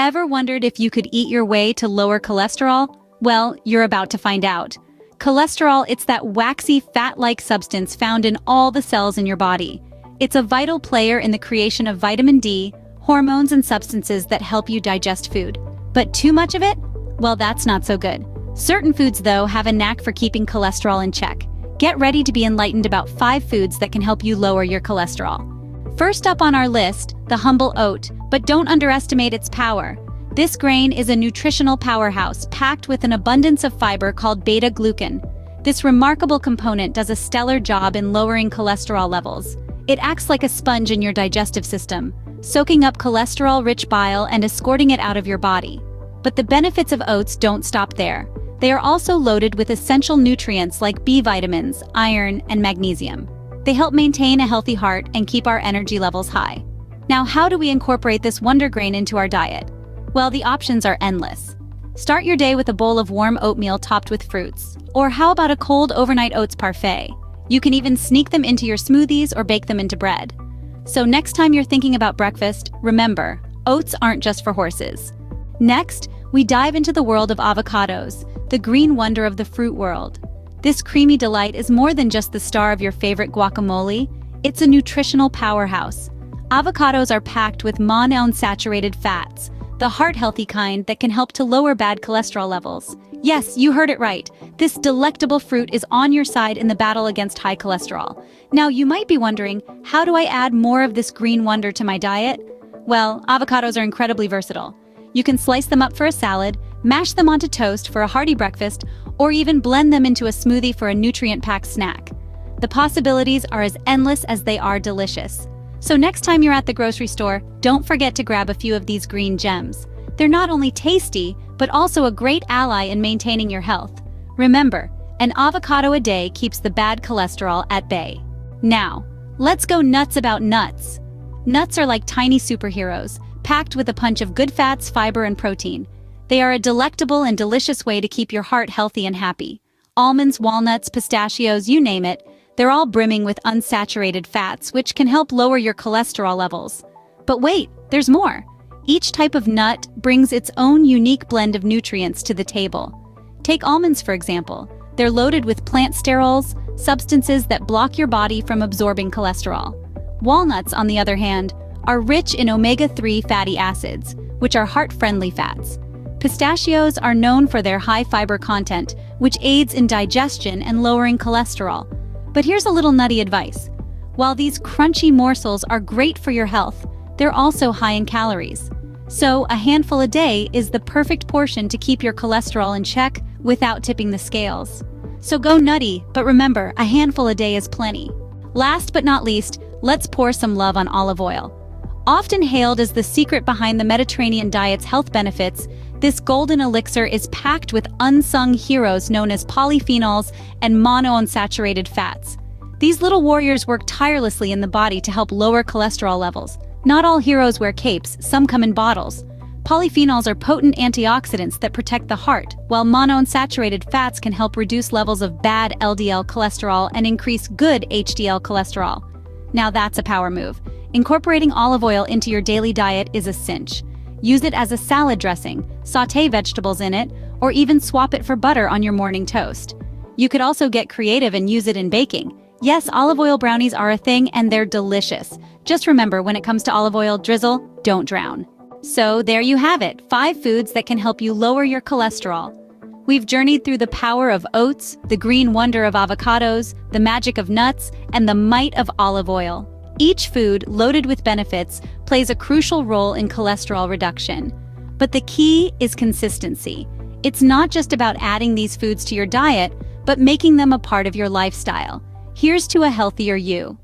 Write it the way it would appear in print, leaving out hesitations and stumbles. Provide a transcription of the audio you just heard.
Ever wondered if you could eat your way to lower cholesterol? Well, you're about to find out. Cholesterol, it's that waxy, fat-like substance found in all the cells in your body. It's a vital player in the creation of vitamin D, hormones and substances that help you digest food. But too much of it? Well, that's not so good. Certain foods, though, have a knack for keeping cholesterol in check. Get ready to be enlightened about 5 foods that can help you lower your cholesterol. First up on our list, the humble oat, but don't underestimate its power. This grain is a nutritional powerhouse packed with an abundance of fiber called beta-glucan. This remarkable component does a stellar job in lowering cholesterol levels. It acts like a sponge in your digestive system, soaking up cholesterol-rich bile and escorting it out of your body. But the benefits of oats don't stop there. They are also loaded with essential nutrients like B vitamins, iron, and magnesium. They help maintain a healthy heart and keep our energy levels high. Now, how do we incorporate this wonder grain into our diet? Well, the options are endless. Start your day with a bowl of warm oatmeal topped with fruits. Or how about a cold overnight oats parfait? You can even sneak them into your smoothies or bake them into bread. So next time you're thinking about breakfast, remember, oats aren't just for horses. Next, we dive into the world of avocados, the green wonder of the fruit world. This creamy delight is more than just the star of your favorite guacamole, it's a nutritional powerhouse. Avocados are packed with monounsaturated fats, the heart-healthy kind that can help to lower bad cholesterol levels. Yes, you heard it right. This delectable fruit is on your side in the battle against high cholesterol. Now, you might be wondering, how do I add more of this green wonder to my diet? Well, avocados are incredibly versatile. You can slice them up for a salad, mash them onto toast for a hearty breakfast, or even blend them into a smoothie for a nutrient-packed snack. The possibilities are as endless as they are delicious. So next time you're at the grocery store, don't forget to grab a few of these green gems. They're not only tasty, but also a great ally in maintaining your health. Remember, an avocado a day keeps the bad cholesterol at bay. Now, let's go nuts about nuts. Nuts are like tiny superheroes, packed with a punch of good fats, fiber, and protein. They are a delectable and delicious way to keep your heart healthy and happy. Almonds, walnuts, pistachios, you name it, they're all brimming with unsaturated fats, which can help lower your cholesterol levels. But wait, there's more. Each type of nut brings its own unique blend of nutrients to the table. Take almonds, for example. They're loaded with plant sterols, substances that block your body from absorbing cholesterol. Walnuts, on the other hand, are rich in omega-3 fatty acids, which are heart-friendly fats. Pistachios are known for their high fiber content, which aids in digestion and lowering cholesterol. But here's a little nutty advice. While these crunchy morsels are great for your health, they're also high in calories. So a handful a day is the perfect portion to keep your cholesterol in check without tipping the scales. So go nutty, but remember, a handful a day is plenty. Last but not least, let's pour some love on olive oil. Often hailed as the secret behind the Mediterranean diet's health benefits, this golden elixir is packed with unsung heroes known as polyphenols and monounsaturated fats. These little warriors work tirelessly in the body to help lower cholesterol levels. Not all heroes wear capes, some come in bottles. Polyphenols are potent antioxidants that protect the heart, while monounsaturated fats can help reduce levels of bad LDL cholesterol and increase good HDL cholesterol. Now that's a power move. Incorporating olive oil into your daily diet is a cinch. Use it as a salad dressing, sauté vegetables in it, or even swap it for butter on your morning toast. You could also get creative and use it in baking. Yes, olive oil brownies are a thing and they're delicious. Just remember, when it comes to olive oil drizzle, don't drown. So there you have it, 5 foods that can help you lower your cholesterol. We've journeyed through the power of oats, the green wonder of avocados, the magic of nuts, and the might of olive oil. Each food, loaded with benefits, plays a crucial role in cholesterol reduction. But the key is consistency. It's not just about adding these foods to your diet, but making them a part of your lifestyle. Here's to a healthier you.